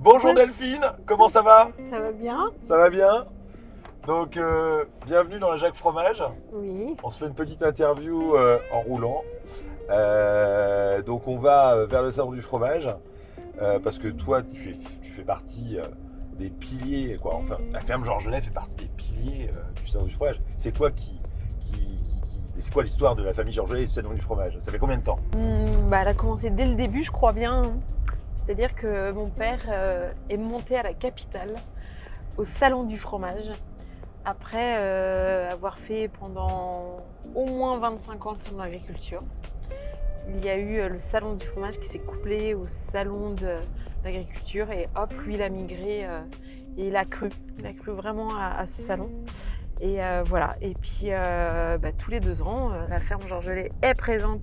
Bonjour Delphine, comment ça va? Ça va bien? Ça va bien? Donc, bienvenue dans la Jacques Fromage. Oui. On se fait une petite interview en roulant. Donc, on va vers le salon du fromage parce que toi, tu fais partie des piliers, quoi. Enfin, la ferme Georgelais fait partie des piliers du salon du fromage. C'est quoi c'est quoi l'histoire de la famille Georgelais et du salon du fromage? Ça fait combien de temps? Elle a commencé dès le début, je crois bien, hein. C'est-à-dire que mon père est monté à la capitale, au salon du fromage, après avoir fait pendant au moins 25 ans le salon de l'agriculture. Il y a eu le salon du fromage qui s'est couplé au salon de l'agriculture et hop, lui il a migré et il a cru vraiment à ce salon. Et voilà, et puis tous les 2 ans, la ferme Georgelais est présente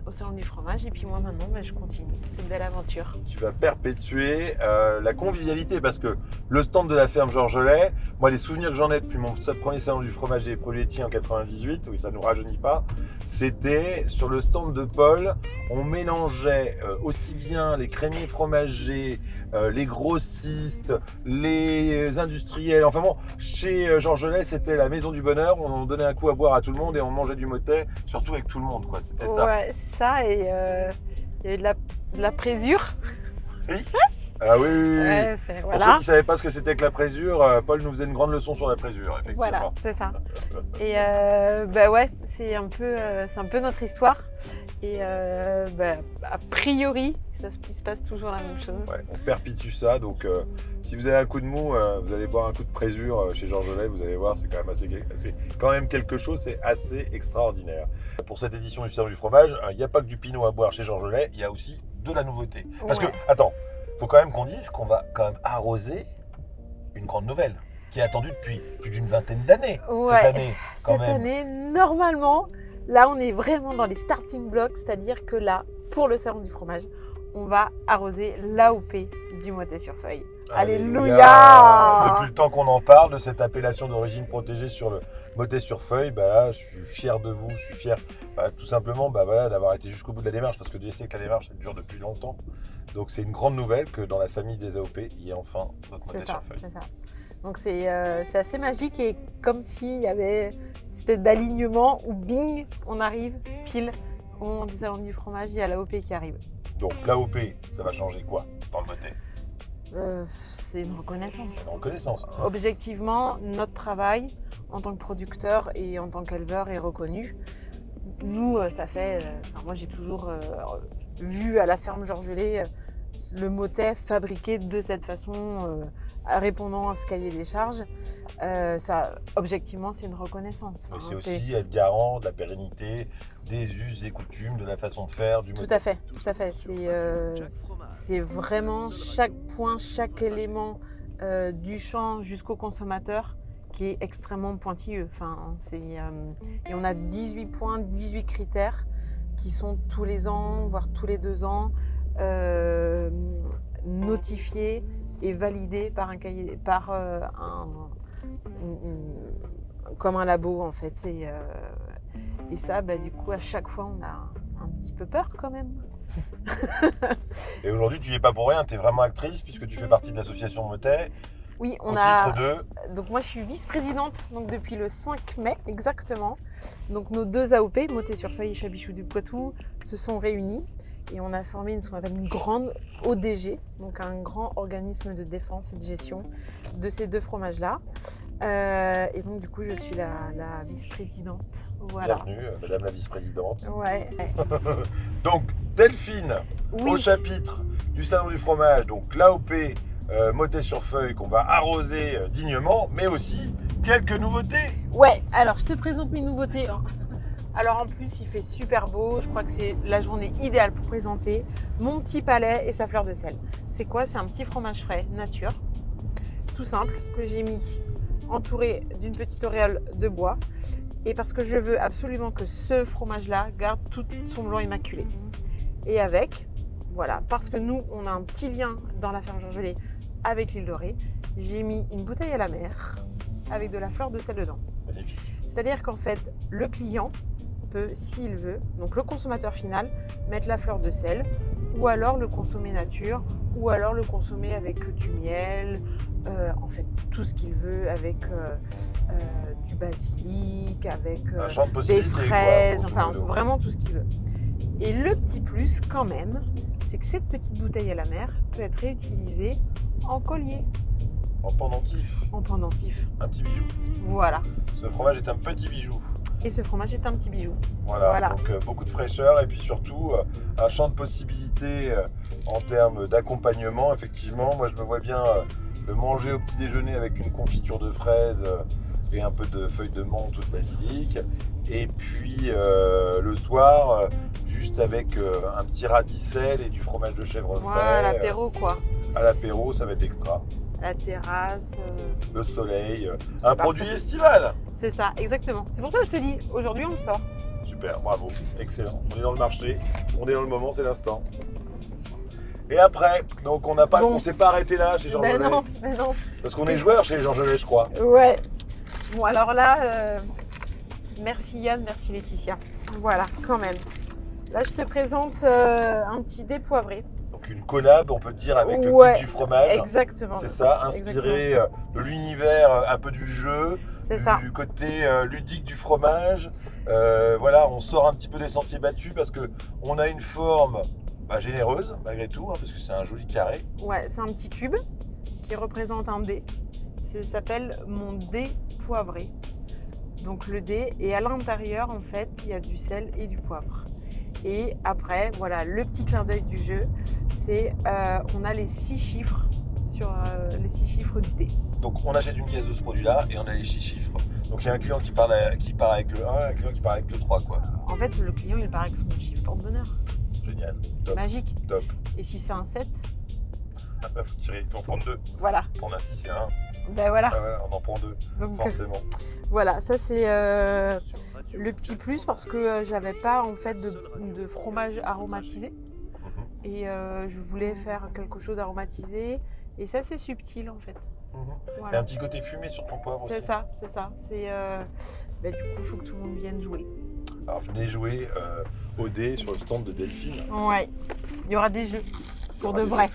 au salon du fromage. Et puis moi maintenant, je continue cette belle aventure. Tu vas perpétuer la convivialité parce que le stand de la ferme Georgelais, moi les souvenirs que j'en ai depuis mon premier salon du fromage et des produits laitiers en 98, oui ça ne nous rajeunit pas, c'était sur le stand de Paul, on mélangeait aussi bien les crémiers fromagers, les grossistes, les industriels, enfin bon, chez Georgelais c'était la maison du bonheur, on donnait un coup à boire à tout le monde et on mangeait du motet, surtout avec tout le monde quoi, c'était ça. Ouais, c'est ça, et il y avait de la présure. Oui. Ah oui, oui, oui. Ouais, Pour voilà. ceux qui ne savaient pas ce que c'était que la présure, Paul nous faisait une grande leçon sur la présure, effectivement. Voilà, c'est ça. Et ouais, c'est un peu notre histoire. Et a priori, il se passe toujours la même chose. Ouais, on perpétue ça, donc si vous avez un coup de mou, vous allez boire un coup de présure chez Georgelais, vous allez voir, c'est quand même quelque chose, c'est assez extraordinaire. Pour cette édition du Salon du Fromage, il n'y a pas que du pinot à boire chez Georgelais, il y a aussi de la nouveauté. Parce que, attends, faut quand même qu'on dise qu'on va quand même arroser une grande nouvelle qui est attendue depuis plus d'une vingtaine d'années cette année. Cette année, normalement, là on est vraiment dans les starting blocks, c'est-à-dire que là, pour le salon du fromage, on va arroser l'AOP du Motet-sur-Feuille. Alléluia! Depuis le temps qu'on en parle de cette appellation d'origine protégée sur le Motet-sur-Feuille, là, je suis fier de vous, je suis fier tout simplement d'avoir été jusqu'au bout de la démarche, parce que Dieu sait que la démarche elle dure depuis longtemps. Donc c'est une grande nouvelle que dans la famille des AOP, il y ait enfin notre Motet-sur-Feuille. C'est ça. Donc c'est assez magique et comme s'il y avait cette espèce d'alignement où bing, on arrive pile au moment du salon du fromage, il y a l'AOP qui arrive. Donc l'AOP, ça va changer quoi dans le Motet? C'est une reconnaissance. Une reconnaissance. Objectivement, notre travail en tant que producteur et en tant qu'éleveur est reconnu. Nous, ça fait... moi, j'ai toujours vu à la ferme Georgelais le Motet fabriqué de cette façon, répondant à ce cahier des charges. Objectivement, c'est une reconnaissance. Mais c'est aussi être garant de la pérennité, des us et coutumes, de la façon de faire, du Motet. Tout à fait. C'est vraiment chaque point, chaque élément du champ jusqu'au consommateur qui est extrêmement pointilleux. Et on a 18 points, 18 critères qui sont tous les ans, voire tous les 2 ans, notifiés et validés par un cahier, comme un labo en fait. Et ça, du coup, à chaque fois, on a un petit peu peur quand même. Et aujourd'hui, tu n'y es pas pour rien, tu es vraiment actrice puisque tu fais partie de l'association Motet. Oui, titre de... Donc moi, je suis vice-présidente depuis le 5 mai, exactement. Donc nos 2 AOP, Motet-sur-Feuille et Chabichou du Poitou, se sont réunis et on a formé ce qu'on appelle une grande ODG, donc un grand organisme de défense et de gestion de ces 2 fromages-là. Et donc du coup, je suis la vice-présidente. Voilà. Bienvenue, madame la vice-présidente. Ouais. Donc, Delphine, au chapitre du Salon du Fromage, donc l'AOP Motet-sur-Feuille qu'on va arroser dignement, mais aussi quelques nouveautés. Ouais, alors je te présente mes nouveautés. Alors en plus, il fait super beau. Je crois que c'est la journée idéale pour présenter mon petit palais et sa fleur de sel. C'est quoi? C'est un petit fromage frais, nature, tout simple, que j'ai mis entouré d'une petite auréole de bois. Et parce que je veux absolument que ce fromage-là garde tout son blanc immaculé. Et parce que nous, on a un petit lien dans la ferme Georgelais avec l'île de Ré, j'ai mis une bouteille à la mer avec de la fleur de sel dedans. Magnifique. C'est-à-dire qu'en fait, le client peut, s'il veut, donc le consommateur final, mettre la fleur de sel ou alors le consommer nature ou alors le consommer avec du miel, en fait tout ce qu'il veut, avec du basilic, avec Un champ de des possibilités, quoi, fraises, grosso enfin modo. vraiment tout ce qu'il veut. Et le petit plus quand même, c'est que cette petite bouteille à la mer peut être réutilisée en collier, En pendentif, en pendentif. un petit bijou. Voilà. Ce fromage est un petit bijou. Et ce fromage est un petit bijou. Voilà, Voilà. donc beaucoup de fraîcheur et puis surtout un champ de possibilités en termes d'accompagnement. Effectivement, moi je me vois bien le manger au petit déjeuner avec une confiture de fraises et un peu de feuilles de menthe ou de basilic. Et puis le soir, juste avec un petit radicelle et du fromage de chèvre Voilà, frais. l'apéro quoi. À l'apéro, ça va être extra. La terrasse. Le soleil, C'est un parfait. produit estival. C'est ça, exactement. C'est pour ça que je te dis, aujourd'hui on le sort. Super, bravo, excellent. On est dans le marché, on est dans le moment, c'est l'instant. Et après, donc on s'est pas arrêté là chez Jean Ben Gelet, non, ben non. parce qu'on est joueur chez Jean Gelet, je crois. Ouais. Bon alors là, merci Yann, merci Laetitia. Voilà, quand même. Là je te présente un petit dé poivré. Donc une collab, on peut dire, avec le Ouais, guide du fromage. Exactement. C'est ça, inspiré de l'univers, un peu du jeu, C'est ça. du côté ludique du fromage. Voilà, on sort un petit peu des sentiers battus parce que on a une forme généreuse malgré tout, parce que c'est un joli carré. Ouais, c'est un petit cube qui représente un dé. Ça s'appelle mon dé poivré. Donc le dé, et à l'intérieur en fait, il y a du sel et du poivre. Et après, voilà, le petit clin d'œil du jeu, c'est on a les 6 chiffres sur les 6 chiffres du dé. Donc on achète une caisse de ce produit-là et on a les 6 chiffres. Donc il y a un client qui part avec le 1 et un client qui part avec le 3, quoi. En fait, le client, il part avec son chiffre porte-bonheur. Génial. C'est Top. magique. Top. Et si c'est un 7, Il faut en prendre 2. voilà. Prendre un 6 et un 1. Ben voilà. Ah ouais, on en prend 2, Donc forcément. voilà, ça c'est le petit plus parce que j'avais pas en fait de fromage aromatisé. Et je voulais faire quelque chose d'aromatisé. Et ça, c'est subtil en fait. Il y a Voilà. un petit côté fumé sur ton poivre aussi. C'est ça, c'est ça. C'est, du coup, il faut que tout le monde vienne jouer. Alors venez jouer au dé sur le stand de Delphine. Ouais. Il y aura des jeux pour de des vrai.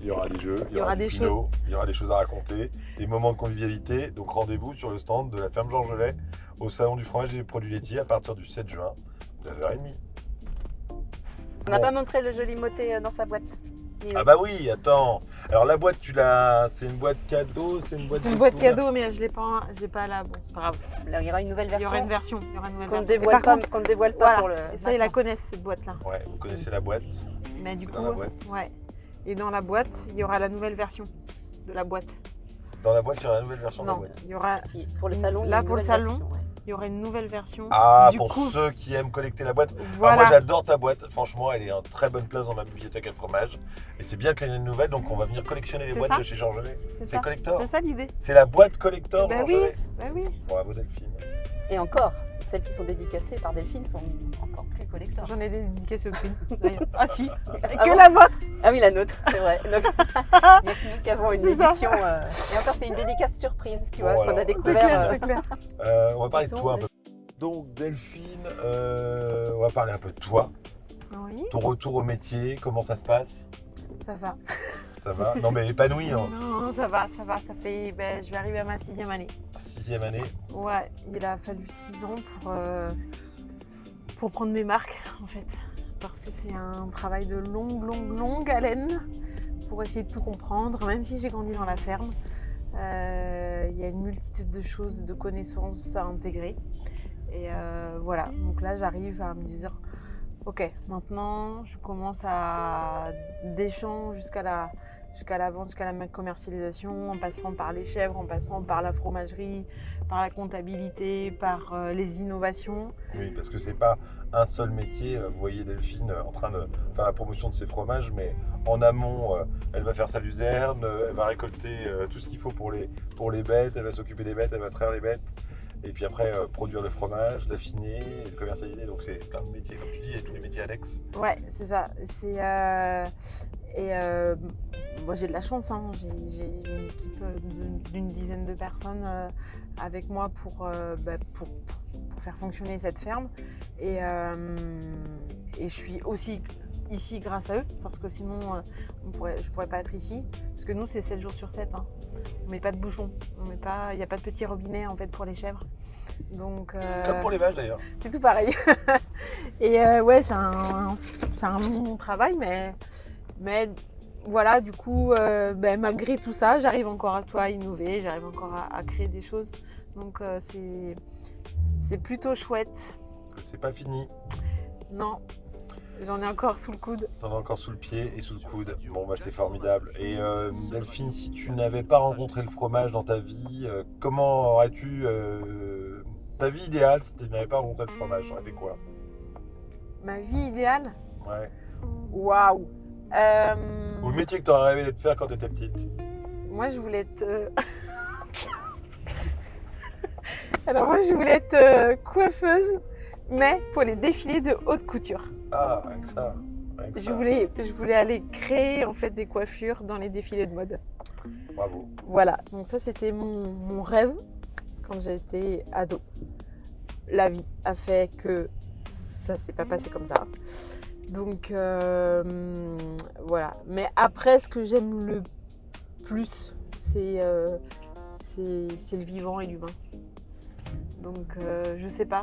Il y aura des jeux, Il y aura du des pinot, il y aura des choses à raconter, des moments de convivialité. Donc rendez-vous sur le stand de la ferme Jean Gelet au salon du fromage et des produits laitiers à partir du 7 juin, 9h30. On n'a pas montré le joli motet dans sa boîte. Ah bah oui, attends. Alors la boîte, c'est une boîte cadeau, c'est une boîte. C'est une boîte cadeau, mais je l'ai pas là. Bon, c'est pas grave. Il y aura une nouvelle Il y version. aura une version. Il y aura une nouvelle Qu'on ne version. Et dévoile par pas, contre, qu'on ne dévoile pas voilà. pour le. Et ça, ils la connaissent cette boîte-là. Ouais, vous connaissez la boîte. Mais du C'est coup, dans la boîte. ouais. Et dans la boîte, il y aura la nouvelle version de la boîte. Dans la boîte, il y aura la nouvelle version de la Non, boîte. il y aura, Pour le salon. il y a Là, une pour le nouvelle salon. version, ouais. il y aura une nouvelle version. Ah, du pour coup, ceux qui aiment collecter la boîte. Alors voilà. moi j'adore ta boîte, franchement elle est en très bonne place dans ma bibliothèque à fromage. Et c'est bien qu'il y ait une nouvelle, donc on va venir collectionner les C'est boîtes ça. de chez Jean Gelet. C'est C'est ça. collector. C'est ça l'idée. C'est la boîte collector Bah Jean oui, Gelet. bah oui. Bravo Delphine. Et encore, celles qui sont dédicacées par Delphine sont encore plus collector. J'en ai dédicacé aucune. d'ailleurs. Ah si, Ah que bon la vôtre. Ah oui, la nôtre, c'est vrai. Donc, il n'y a que nous qui avons une C'est ça. édition. Et encore, c'était une dédicace surprise, tu vois, Bon, qu'on alors, a C'est découvert. clair, c'est clair. On va parler Ils de sont toi un peu. Donc Delphine, on va parler un peu de toi, Oui, ton retour au métier, comment ça se passe? ça va. Ça va? Non mais épanoui, hein. Non, ça va, ça va. Ça fait, je vais arriver à ma 6e année. 6e année. Ouais, il a fallu 6 ans pour prendre mes marques, en fait. Parce que c'est un travail de longue haleine pour essayer de tout comprendre. Même si j'ai grandi dans la ferme, il y a une multitude de choses, de connaissances à intégrer. Et voilà, donc là j'arrive à me dire, ok, maintenant je commence à des champs jusqu'à la vente, jusqu'à la commercialisation, en passant par les chèvres, en passant par la fromagerie, par la comptabilité, par les innovations. Oui, parce que c'est pas un seul métier. Vous voyez Delphine en train de faire la promotion de ses fromages, mais en amont, elle va faire sa luzerne, elle va récolter tout ce qu'il faut pour les bêtes, elle va s'occuper des bêtes, elle va traire les bêtes. Et puis après, produire le fromage, l'affiner, et le commercialiser. Donc c'est plein de métiers, comme tu dis, et tous les métiers annexes. Ouais, c'est ça. Moi j'ai de la chance, hein. J'ai une équipe d'une dizaine de personnes avec moi pour faire fonctionner cette ferme. Et je suis aussi ici grâce à eux, parce que sinon je pourrais pas être ici. Parce que nous c'est 7 jours sur 7. Hein. On met pas de bouchon, il n'y a pas de petit robinet en fait pour les chèvres. Donc, Comme pour les vaches d'ailleurs. c'est tout pareil. Et ouais, c'est un long travail, mais voilà, du coup, malgré tout ça, j'arrive encore à innover, j'arrive encore à créer des choses. Donc c'est plutôt chouette. C'est pas fini. Non, j'en ai encore sous le coude. T'en as encore sous le pied et sous le coude. Bon, bah c'est formidable. Et Delphine, si tu n'avais pas rencontré le fromage dans ta vie, comment aurais-tu ta vie idéale si tu n'avais pas rencontré le fromage? Ça aurait été quoi? Ma vie idéale? Ouais. Waouh! Ou le métier que tu aurais rêvé de faire quand tu étais petite? Moi, je voulais être. Alors, moi, je voulais être coiffeuse, mais pour les défilés de haute couture. Ah, rien que ça. Rien que Je ça. voulais aller créer en fait des coiffures dans les défilés de mode. Bravo. Voilà, donc ça c'était mon rêve quand j'étais ado. La vie a fait que ça s'est pas passé comme ça. Donc voilà. Mais après, ce que j'aime le plus, c'est le vivant et l'humain. Donc je sais pas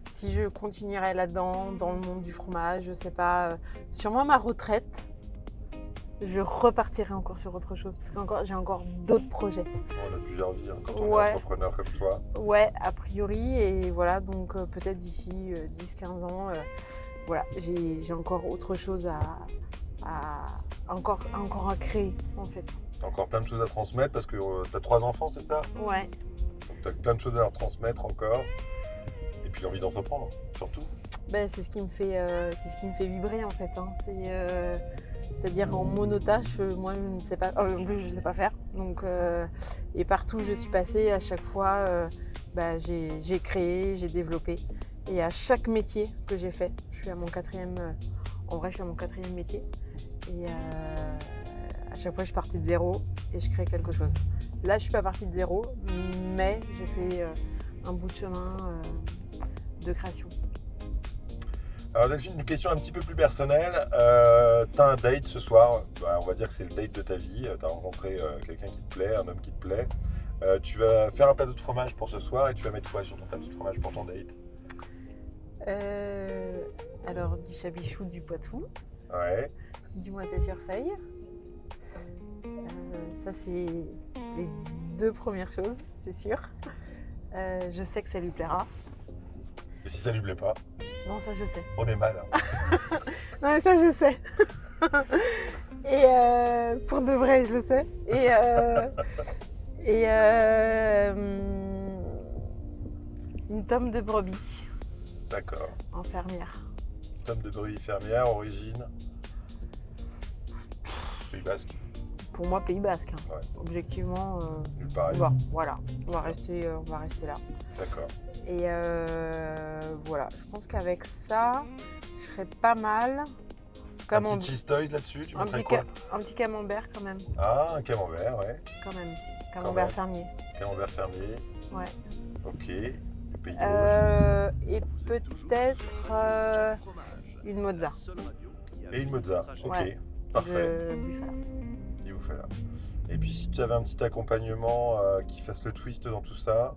si je continuerai là-dedans, dans le monde du fromage, je sais pas. Sûrement ma retraite, je repartirai encore sur autre chose parce que j'ai encore d'autres projets. On a plusieurs vies hein, quand on Ouais. est entrepreneur comme toi. Ouais, a priori, et voilà, donc peut-être d'ici 10-15 ans, voilà, j'ai encore autre chose encore à créer en fait. T'as encore plein de choses à transmettre parce que t'as 3 enfants, c'est ça? Ouais. Donc t'as plein de choses à leur transmettre encore. Et puis l'envie d'entreprendre, surtout. Ben, c'est ce qui me fait vibrer en fait. Hein. C'est-à-dire en monotâche, moi je ne sais pas, en plus je ne sais pas faire. Donc, et partout où je suis passée, à chaque fois, j'ai créé, j'ai développé. Et à chaque métier que j'ai fait, je suis à mon 4e, en vrai je suis à mon 4e métier. Et à chaque fois je partais de zéro et je crée quelque chose. Là je ne suis pas partie de zéro, mais j'ai fait un bout de chemin de création. Alors Delphine, une question un petit peu plus personnelle. T'as un date ce soir, on va dire que c'est le date de ta vie. T'as rencontré quelqu'un qui te plaît, un homme qui te plaît. Tu vas faire un plateau de fromage pour ce soir et tu vas mettre quoi sur ton plateau de fromage pour ton date? Alors du chabichou du Poitou, Ouais. du moitié sur feuille. Ça c'est les 2 premières choses, c'est sûr. Je sais que ça lui plaira. Et si ça lui plaît pas, Non, ça je sais. on est mal. Hein. Non mais ça je sais. Et pour de vrai, je le sais. Et une tome de brebis D'accord. en fermière. Tome de brebis fermière, origine Pays Basque. Pour moi, Pays Basque. Hein. Ouais. Objectivement, Nulle part on ailleurs. va rester là. D'accord. Et voilà, je pense qu'avec ça, je serais pas mal. Un petit cheese toys là-dessus, tu mettrais quoi? Un petit camembert quand même. Ah, un camembert, ouais. Quand même. Camembert même. fermier. Camembert fermier, Ouais. ok. Le pays d'Auge. Et peut-être une mozza Et une mozza, ok. Ouais. Parfait. de Buffalo. Il vous fait là. Et puis si tu avais un petit accompagnement qui fasse le twist dans tout ça.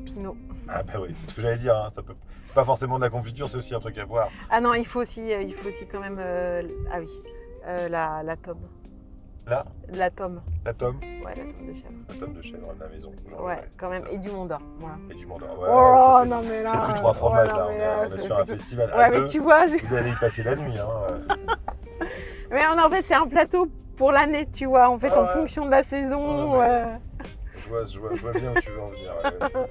Pinot. Ah bah oui, c'est ce que j'allais dire, hein, ça peut. C'est pas forcément de la confiture, c'est aussi un truc à boire. Ah non, il faut aussi quand même. Ah oui, la tome. Là, La tome. la tome. Ouais, la tome de chèvre. La tome de chèvre de la maison. genre, Ouais, quand même. ça. Et du Mont d'Or. Voilà. Et du Mandor. Ouais, Oh ça, c'est- non, mais là. c'est plus 3 fromages ouais, là, non, mais on est c'est- sur c'est un plus- festival. Ouais, à mais deux. tu vois. Vous allez y passer la nuit. Hein. Mais en fait, c'est un plateau pour l'année, tu vois. En fait, Ah en ouais. fonction de la saison. Ah Je vois bien où tu veux en venir. Ouais.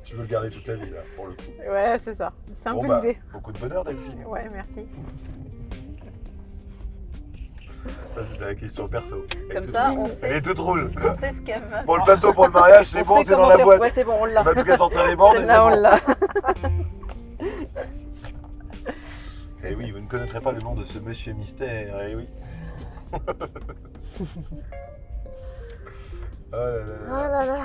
Tu veux le garder toute la vie là, pour le coup. Ouais, c'est ça. C'est un Bon, peu bah, l'idée. beaucoup de bonheur Delphine. Ouais, merci. Ça c'était la question perso. Comme ça, on Elle sait, est toute drôle. on sait ce qu'elle va Pour le faire. plateau, pour le mariage, c'est On bon, sait c'est dans comment la faire. boîte. Ouais, c'est bon, on On l'a. va plus qu'à sortir les bandes. et Celle-là, on c'est bon. l'a. Eh oui, vous ne connaîtrez pas le nom de ce monsieur mystère, eh oui. Oh là là là. Oh là là.